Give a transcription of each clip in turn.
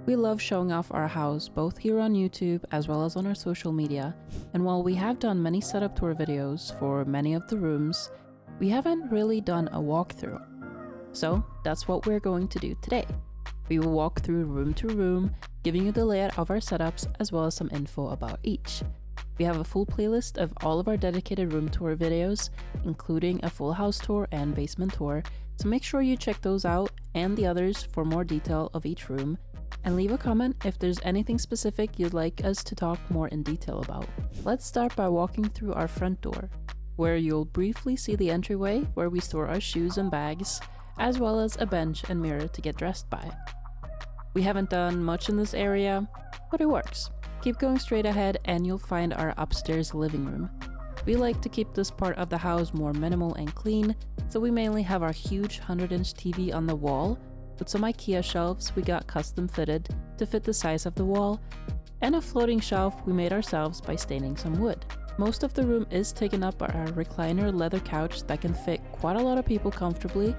We love showing off our house both here on YouTube as well as on our social media, and while we have done many setup tour videos for many of the rooms, we haven't really done a walkthrough. So that's what we're going to do today. We will walk through room to room, giving you the layout of our setups as well as some info about each. We have a full playlist of all of our dedicated room tour videos, including a full house tour and basement tour, so make sure you check those out and the others for more detail of each room, and leave a comment if there's anything specific you'd like us to talk more in detail about. Let's start by walking through our front door, where you'll briefly see the entryway where we store our shoes and bags, as well as a bench and mirror to get dressed by. We haven't done much in this area, but it works. Keep going straight ahead and you'll find our upstairs living room. We like to keep this part of the house more minimal and clean, so we mainly have our huge 100-inch TV on the wall, with some IKEA shelves we got custom fitted to fit the size of the wall, and a floating shelf we made ourselves by staining some wood. Most of the room is taken up by our recliner leather couch that can fit quite a lot of people comfortably.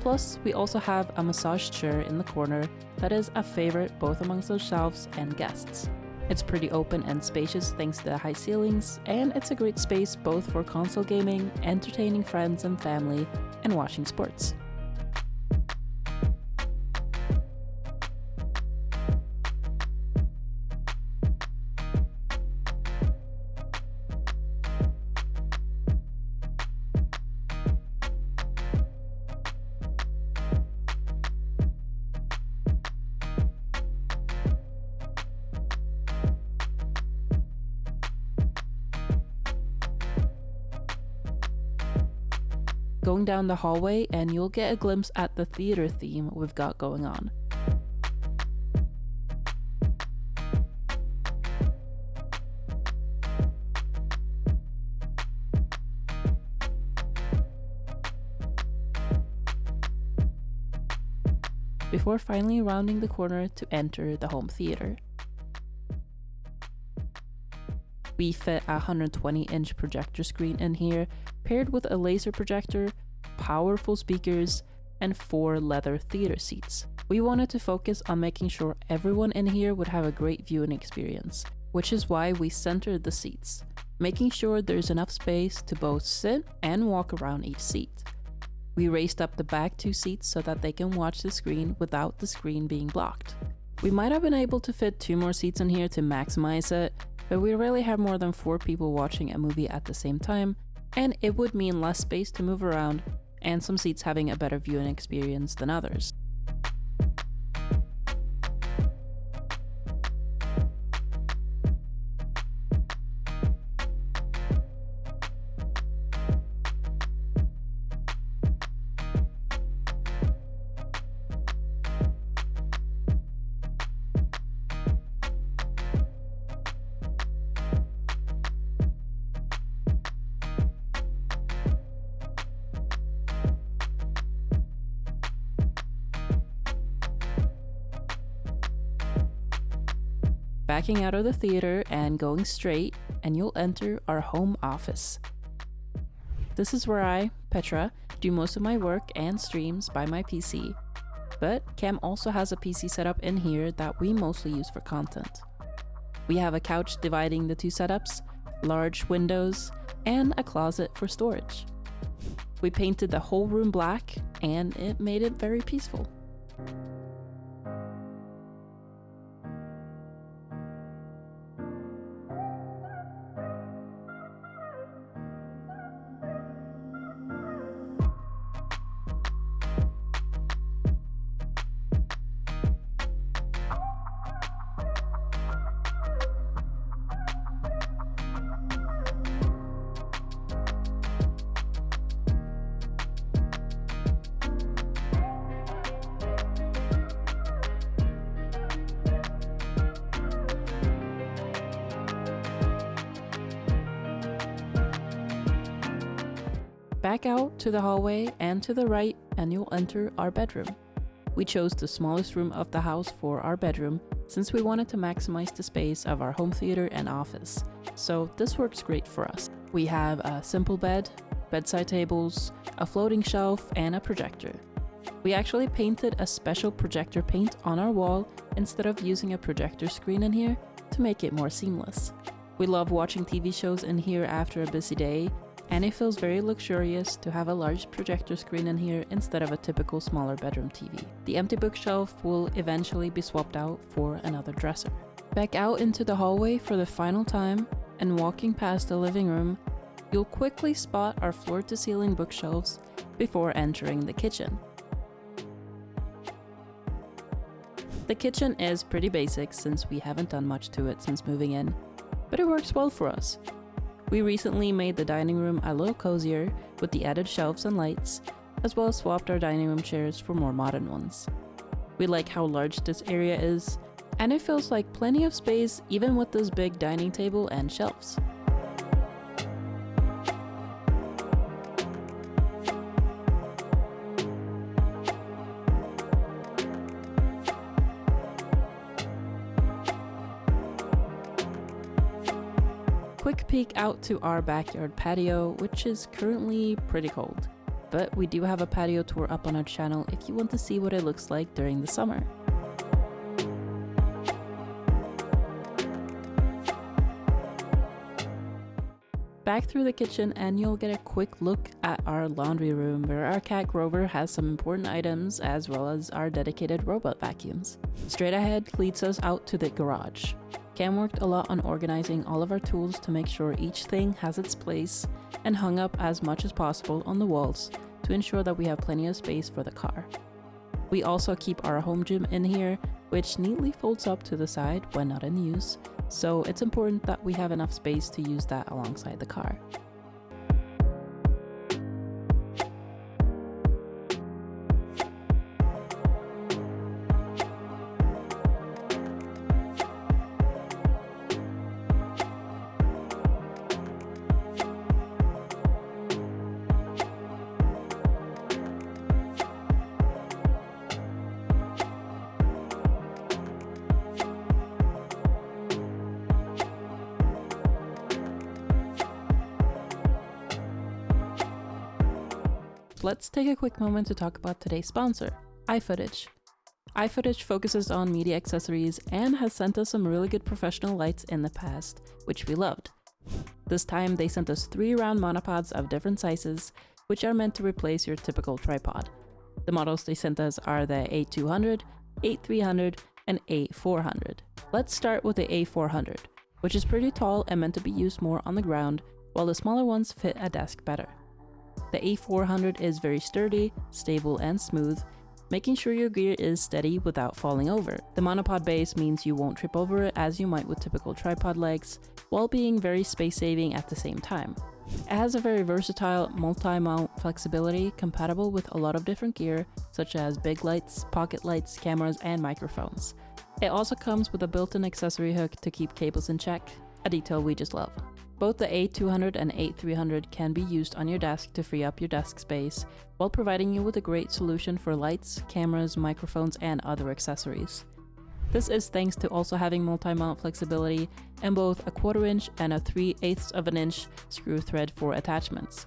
Plus, we also have a massage chair in the corner that is a favorite both amongst ourselves and guests. It's pretty open and spacious thanks to the high ceilings, and it's a great space both for console gaming, entertaining friends and family, and watching sports. Going down the hallway and you'll get a glimpse at the theater theme we've got going on. Before finally rounding the corner to enter the home theater. We fit a 120-inch projector screen in here, paired with a laser projector, powerful speakers, and 4 leather theater seats. We wanted to focus on making sure everyone in here would have a great viewing experience, which is why we centered the seats, making sure there's enough space to both sit and walk around each seat. We raised up the back 2 seats so that they can watch the screen without the screen being blocked. We might have been able to fit 2 more seats in here to maximize it, but we rarely have more than 4 people watching a movie at the same time, and it would mean less space to move around and some seats having a better viewing experience than others. Backing out of the theater and going straight, and you'll enter our home office. This is where I, Petra, do most of my work and streams by my PC, but Cam also has a PC setup in here that we mostly use for content. We have a couch dividing the 2 setups, large windows, and a closet for storage. We painted the whole room black, and it made it very peaceful. Back out to the hallway and to the right and you'll enter our bedroom. We chose the smallest room of the house for our bedroom since we wanted to maximize the space of our home theater and office, so this works great for us. We have a simple bed, bedside tables, a floating shelf, and a projector. We actually painted a special projector paint on our wall instead of using a projector screen in here to make it more seamless. We love watching TV shows in here after a busy day, and it feels very luxurious to have a large projector screen in here instead of a typical smaller bedroom TV. The empty bookshelf will eventually be swapped out for another dresser. Back out into the hallway for the final time, and walking past the living room, you'll quickly spot our floor-to-ceiling bookshelves before entering the kitchen. The kitchen is pretty basic since we haven't done much to it since moving in, but it works well for us. We recently made the dining room a little cozier with the added shelves and lights, as well as swapped our dining room chairs for more modern ones. We like how large this area is, and it feels like plenty of space even with this big dining table and shelves. Quick peek out to our backyard patio, which is currently pretty cold, but we do have a patio tour up on our channel if you want to see what it looks like during the summer. Back through the kitchen and you'll get a quick look at our laundry room where our cat Grover has some important items as well as our dedicated robot vacuums. Straight ahead leads us out to the garage. Cam worked a lot on organizing all of our tools to make sure each thing has its place and hung up as much as possible on the walls to ensure that we have plenty of space for the car. We also keep our home gym in here, which neatly folds up to the side when not in use, so it's important that we have enough space to use that alongside the car. Let's take a quick moment to talk about today's sponsor, iFootage. iFootage focuses on media accessories and has sent us some really good professional lights in the past, which we loved. This time they sent us 3 round monopods of different sizes, which are meant to replace your typical tripod. The models they sent us are the A200, A300, and A400. Let's start with the A400, which is pretty tall and meant to be used more on the ground, while the smaller ones fit a desk better. The A400 is very sturdy, stable, and smooth, making sure your gear is steady without falling over. The monopod base means you won't trip over it as you might with typical tripod legs, while being very space-saving at the same time. It has a very versatile multi-mount flexibility compatible with a lot of different gear, such as big lights, pocket lights, cameras, and microphones. It also comes with a built-in accessory hook to keep cables in check, a detail we just love. Both the A200 and A300 can be used on your desk to free up your desk space, while providing you with a great solution for lights, cameras, microphones, and other accessories. This is thanks to also having multi-mount flexibility and both a 1/4 inch and a 3/8 of an inch screw thread for attachments.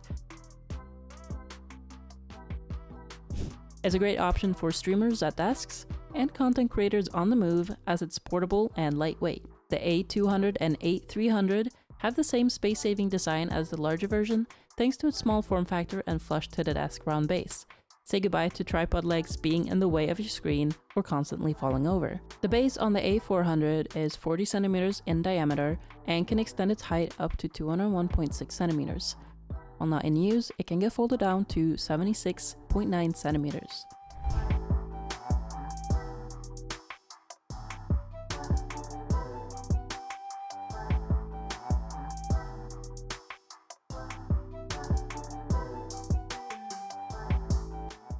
It's a great option for streamers at desks and content creators on the move as it's portable and lightweight. The A200 and A300 have the same space-saving design as the larger version thanks to its small form factor and flush-to-the-desk round base. Say goodbye to tripod legs being in the way of your screen or constantly falling over. The base on the A400 is 40 centimeters in diameter and can extend its height up to 201.6 centimeters. While not in use, it can get folded down to 76.9 centimeters.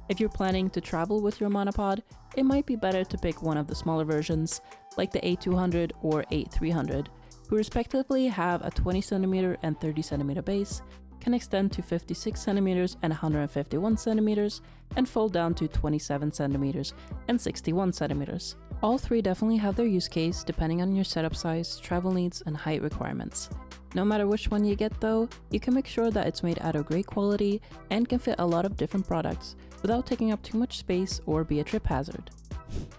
If you're planning to travel with your monopod, it might be better to pick one of the smaller versions, like the A200 or A300, who respectively have a 20 cm and 30 cm base, can extend to 56 cm and 151 cm, and fold down to 27 cm and 61 cm. All three definitely have their use case depending on your setup size, travel needs, and height requirements. No matter which one you get though, you can make sure that it's made out of great quality and can fit a lot of different products without taking up too much space or be a trip hazard.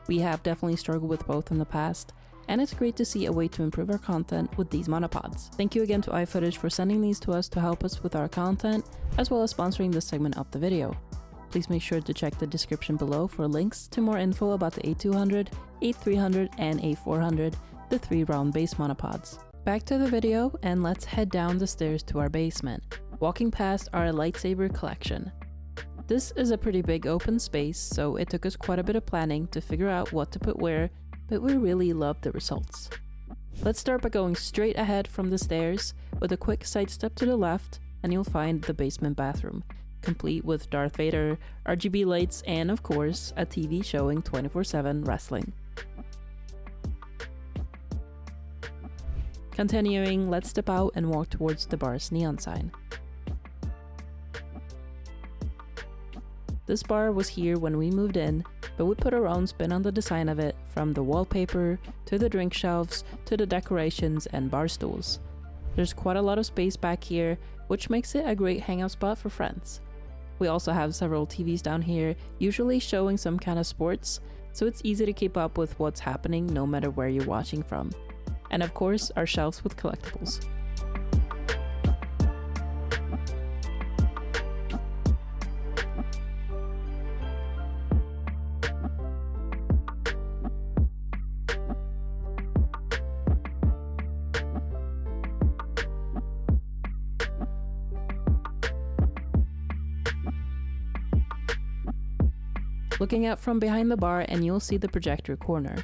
We have definitely struggled with both in the past, and it's great to see a way to improve our content with these monopods. Thank you again to iFootage for sending these to us to help us with our content, as well as sponsoring this segment of the video. Please make sure to check the description below for links to more info about the A200, A300, and A400, the 3 round base monopods. Back to the video, and let's head down the stairs to our basement, walking past our lightsaber collection. This is a pretty big open space, so it took us quite a bit of planning to figure out what to put where, but we really loved the results. Let's start by going straight ahead from the stairs with a quick side step to the left, and you'll find the basement bathroom, complete with Darth Vader, RGB lights, and of course, a TV showing 24/7 wrestling. Continuing, let's step out and walk towards the bar's neon sign. This bar was here when we moved in, but we put our own spin on the design of it, from the wallpaper, to the drink shelves, to the decorations and bar stools. There's quite a lot of space back here, which makes it a great hangout spot for friends. We also have several TVs down here, usually showing some kind of sports, so it's easy to keep up with what's happening no matter where you're watching from. And of course, our shelves with collectibles. Looking out from behind the bar and you'll see the Projector Corner,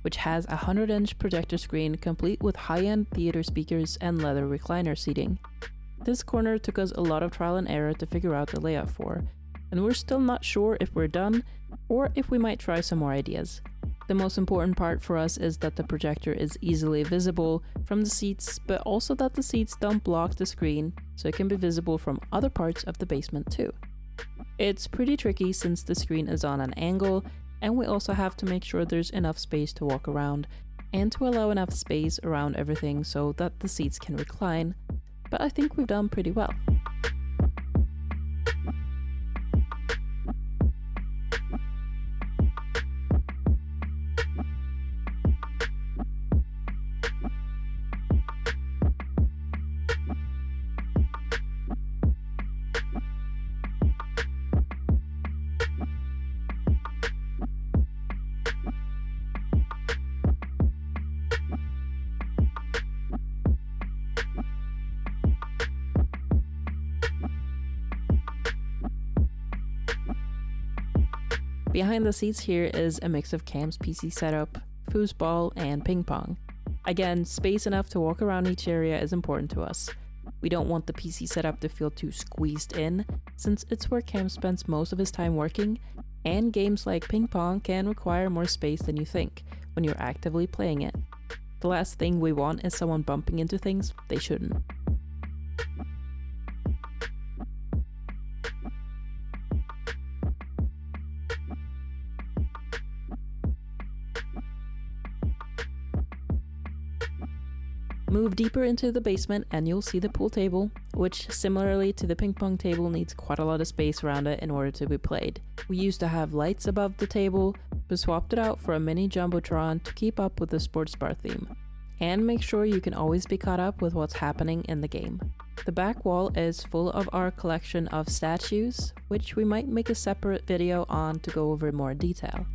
which has a 100-inch projector screen complete with high-end theater speakers and leather recliner seating. This corner took us a lot of trial and error to figure out the layout for, and we're still not sure if we're done or if we might try some more ideas. The most important part for us is that the projector is easily visible from the seats, but also that the seats don't block the screen, so it can be visible from other parts of the basement too. It's pretty tricky since the screen is on an angle, and we also have to make sure there's enough space to walk around and to allow enough space around everything so that the seats can recline, but I think we've done pretty well. Behind the seats here is a mix of Cam's PC setup, foosball, and ping pong. Again, space enough to walk around each area is important to us. We don't want the PC setup to feel too squeezed in, since it's where Cam spends most of his time working, and games like ping pong can require more space than you think when you're actively playing it. The last thing we want is someone bumping into things they shouldn't. Move deeper into the basement and you'll see the pool table, which similarly to the ping pong table needs quite a lot of space around it in order to be played. We used to have lights above the table, but swapped it out for a mini jumbotron to keep up with the sports bar theme, and make sure you can always be caught up with what's happening in the game. The back wall is full of our collection of statues, which we might make a separate video on to go over more detail.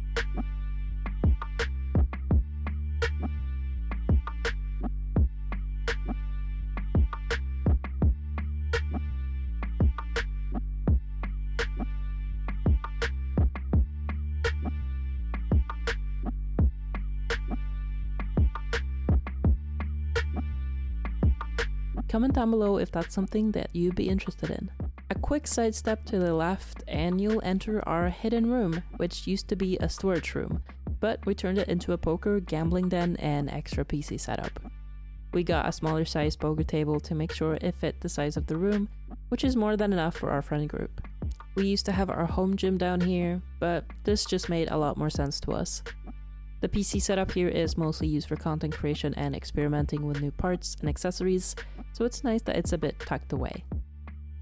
Comment down below if that's something that you'd be interested in. A quick sidestep to the left and you'll enter our hidden room, which used to be a storage room, but we turned it into a poker, gambling den, and extra PC setup. We got a smaller size poker table to make sure it fit the size of the room, which is more than enough for our friend group. We used to have our home gym down here, but this just made a lot more sense to us. The PC setup here is mostly used for content creation and experimenting with new parts and accessories, so it's nice that it's a bit tucked away.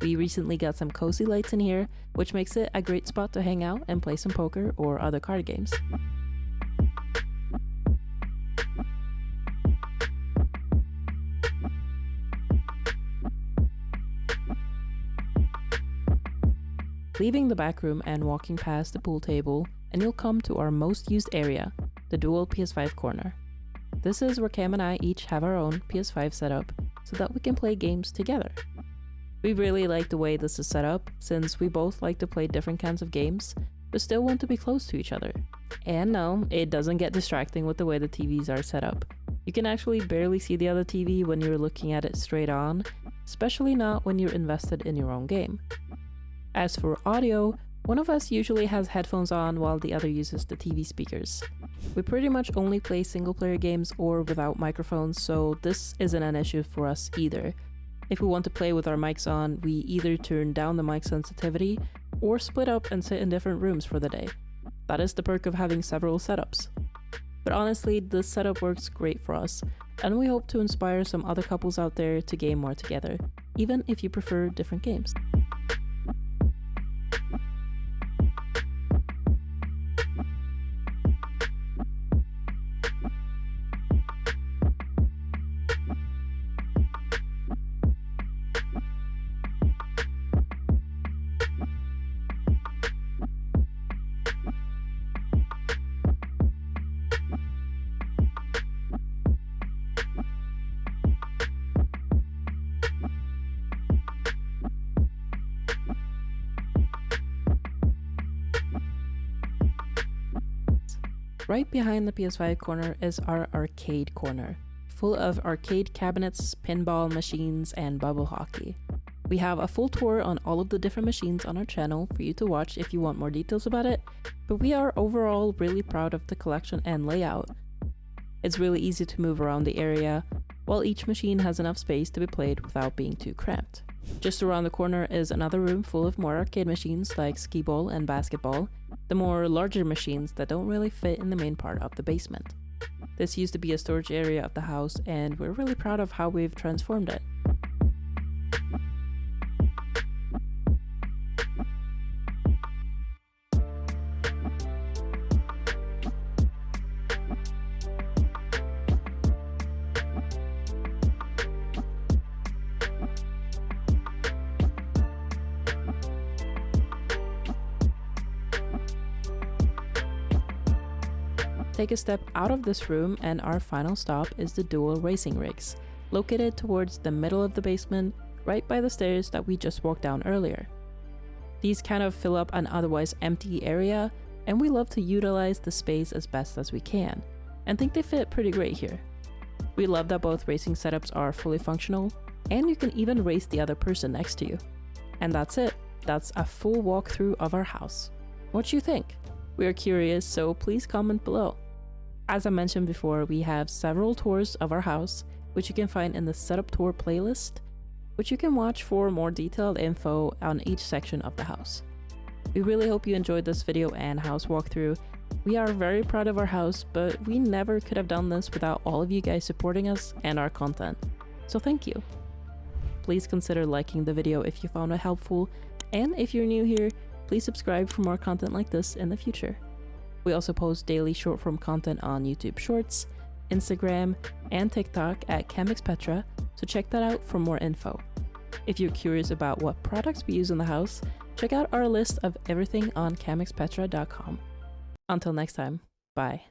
We recently got some cozy lights in here, which makes it a great spot to hang out and play some poker or other card games. Leaving the back room and walking past the pool table, and you'll come to our most used area, the Dual PS5 Corner. This is where Cam and I each have our own PS5 setup so that we can play games together. We really like the way this is set up, since we both like to play different kinds of games, but still want to be close to each other. And no, it doesn't get distracting with the way the TVs are set up. You can actually barely see the other TV when you're looking at it straight on, especially not when you're invested in your own game. As for audio, one of us usually has headphones on while the other uses the TV speakers. We pretty much only play single-player games or without microphones, so this isn't an issue for us either. If we want to play with our mics on, we either turn down the mic sensitivity or split up and sit in different rooms for the day. That is the perk of having several setups. But honestly, this setup works great for us, and we hope to inspire some other couples out there to game more together, even if you prefer different games. Right behind the PS5 corner is our arcade corner, full of arcade cabinets, pinball machines, and bubble hockey. We have a full tour on all of the different machines on our channel for you to watch if you want more details about it, but we are overall really proud of the collection and layout. It's really easy to move around the area, while each machine has enough space to be played without being too cramped. Just around the corner is another room full of more arcade machines like skee ball and basketball, the more larger machines that don't really fit in the main part of the basement. This used to be a storage area of the house, and we're really proud of how we've transformed it. Take a step out of this room and our final stop is the dual racing rigs, located towards the middle of the basement, right by the stairs that we just walked down earlier. These kind of fill up an otherwise empty area, and we love to utilize the space as best as we can, and think they fit pretty great here. We love that both racing setups are fully functional, and you can even race the other person next to you. And that's it. That's a full walkthrough of our house. What do you think? We are curious, so please comment below. As I mentioned before, we have several tours of our house, which you can find in the Setup Tour playlist, which you can watch for more detailed info on each section of the house. We really hope you enjoyed this video and house walkthrough. We are very proud of our house, but we never could have done this without all of you guys supporting us and our content. So thank you. Please consider liking the video if you found it helpful, and if you're new here, please subscribe for more content like this in the future. We also post daily short-form content on YouTube Shorts, Instagram, and TikTok at CamXPetra, so check that out for more info. If you're curious about what products we use in the house, check out our list of everything on CamXPetra.com. Until next time, bye.